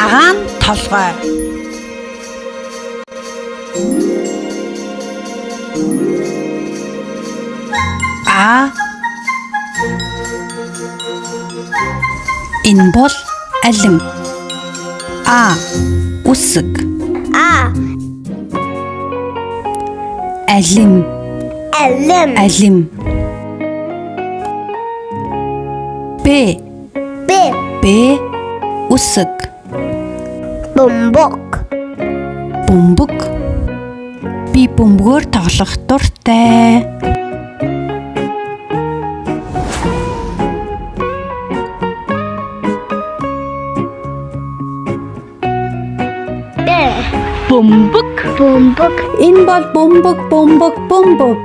цагаан толгой. А. Энэ бол алим. А. Үсэг. А. Алим. Алим. Алим. Б. Б. Б. Үсэг. Бөмбөг. Бөмбөг. Би бөмбөгөөр тоглох дуртай. Бөмбөг. Бөмбөг. Энэ бол бөмбөг, бөмбөг, бөмбөг.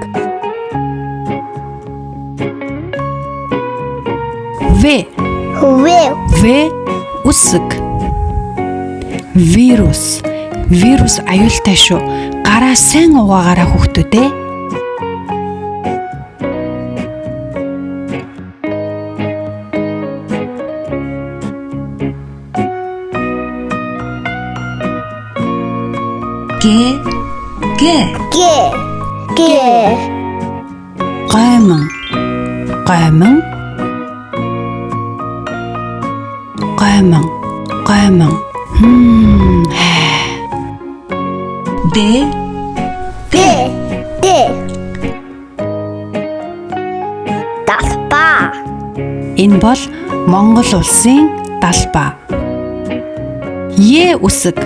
В. В. В. Үсэг. Вирус. Вирус аюултай шүү. Гараа сайн угаагаараа хүүхдүүдээ. Г. Г. Г. Г. Гайман. Гайман. Гайман. Гайман. Д. Д. Д. Далбаа. Энэ бол Монгол улсын далбаа. Е үсэг.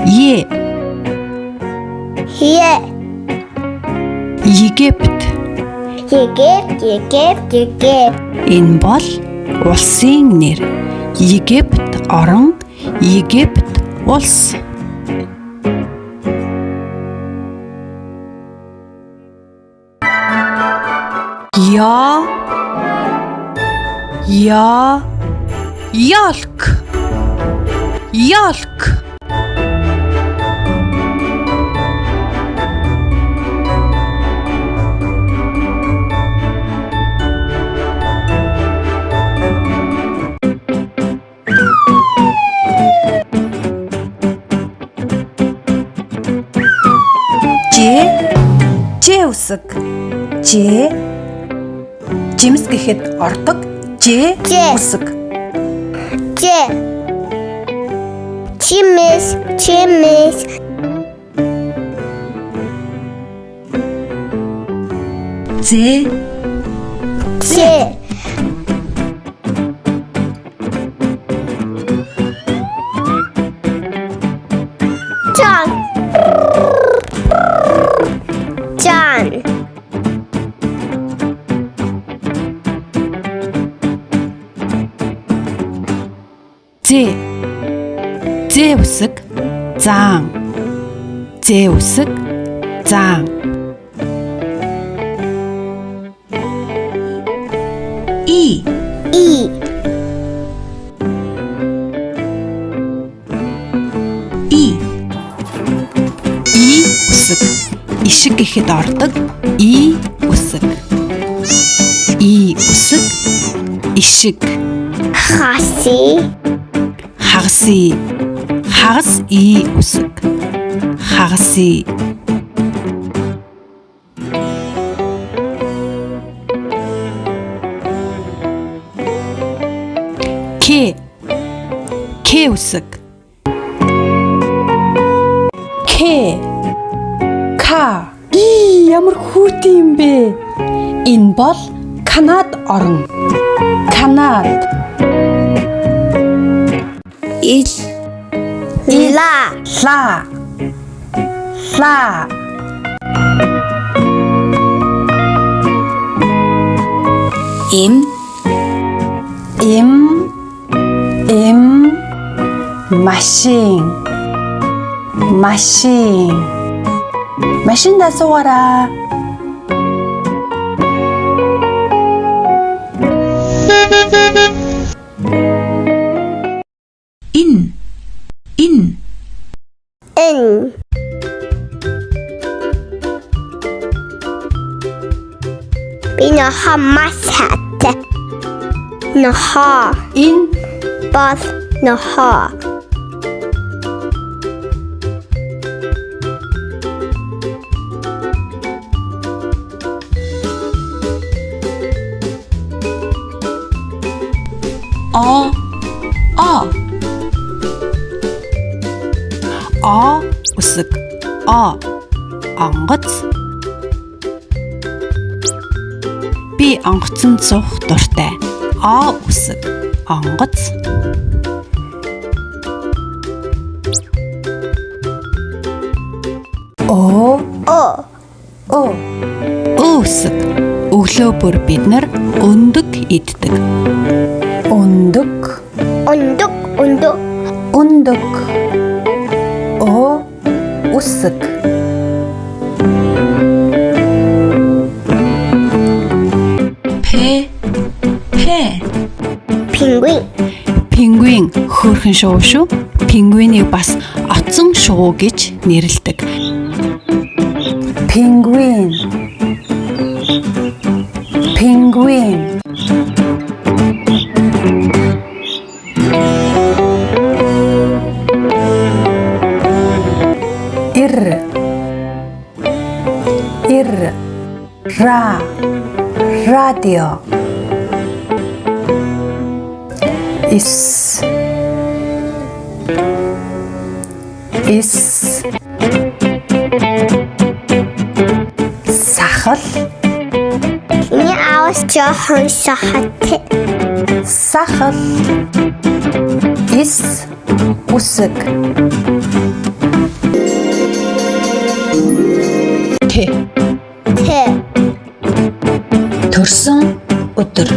Е. Е. Египет. Египт. Египт. Египт. Энэ бол улсын нэр. Египт орон, Египт улс. Я. Ялк. Ялк. Ж үсэг. Ж. Жимс гэхэд ордог. Ж үсэг. Ж. Чимэс. Чимэс. З. Ж. John. John. З. З үсэг. Заан. З үсэг. Заан. И. И. И. И үсэг. Ишиг гэхэд ордог. И үсэг. И үсэг. Ишиг. Хаси. Хагаси. Хагас и үсэг. Хагаси. К. К үсэг. К. К. Ямар хүүтэй юм бэ? Энэ бол Канад орн. Канад. Ла. Ла. Ла. Им. Машин. Машин дасуугаараа. Ин. Бинахаа масхат. Нахаа. Ин. Бас нахаа. үсэг онгоц би онгоцонд суух дуртай үсэг онгоц үсэг өглөө бүр бид нар өндөг иддэг өндөг үсэг Пингвин хөөрхөн шувуу шүү. Пингвинийг бас оцсон шувуу гэж нэрлэдэг. Пингвин радио ис сахал Миний аавс жоохон шахалтай. сахал ис үсэг тэ төрсөн өдөр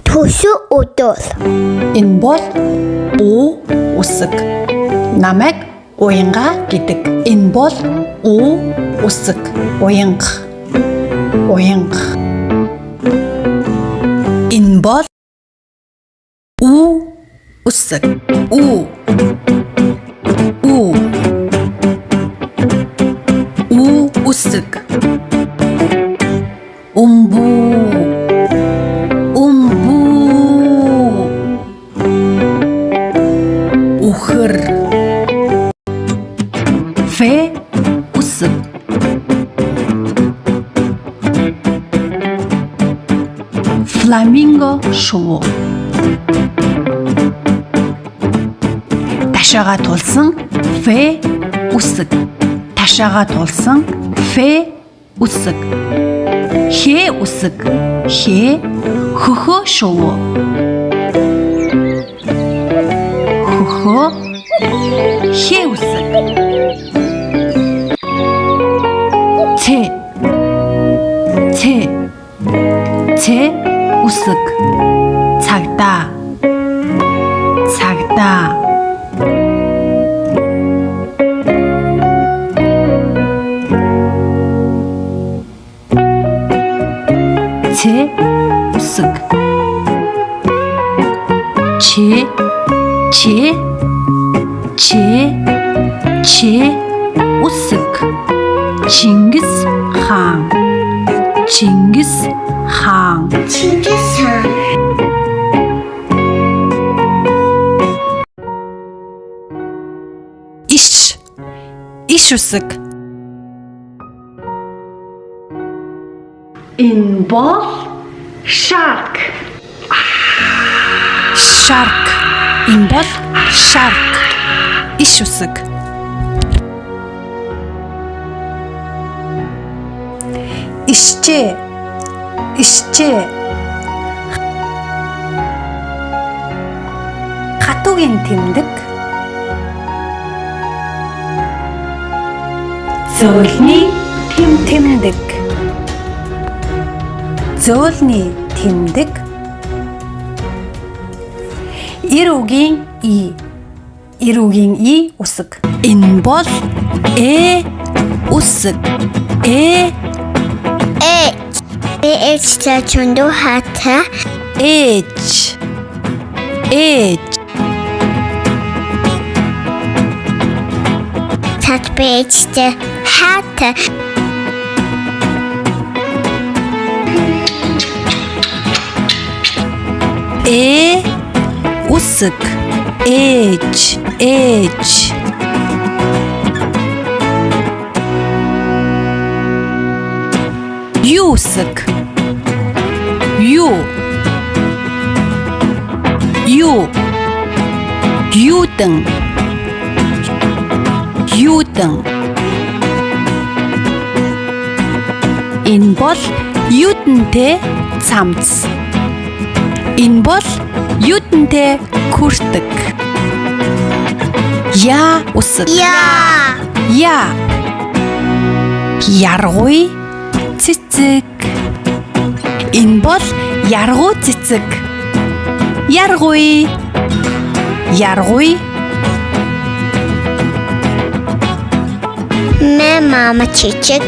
Төсөө өдөр энэ бол үсэг намайг уянга гэдэг энэ бол үсэг уянга энэ бол үсэг үсэг үхэр үсэг фламинго шувуу ташаага тулсан үсэг ташаага тулсан үсэг үсэг хөхөө шувуу үсэг цэ үсэг цагдаа цэ үсэг чи үсэг Чингис хаан иш үсэг энэ бол shark энэ бол shark иш үсэг ишчээ хатуугийн тэмдэг зөөлний тэмдэг ирүүгийн и үсэг энэ бол үсэг Ээжтэй чөндөө хаатай. Ээж. Цат бээжтэй хаатай. үсэг ээж Юу үсэг. Юу. Юу. Юудан. Юудан. Энэ бол юудэнтэй цамц. Энэ бол юудэнтэй хүртэг. Яа үсэг. Яа. Яа. Яргуй цэцэг. Энэ бол яргуу цэцэг. Яргуй. Яргуй. Мэ мама чичиг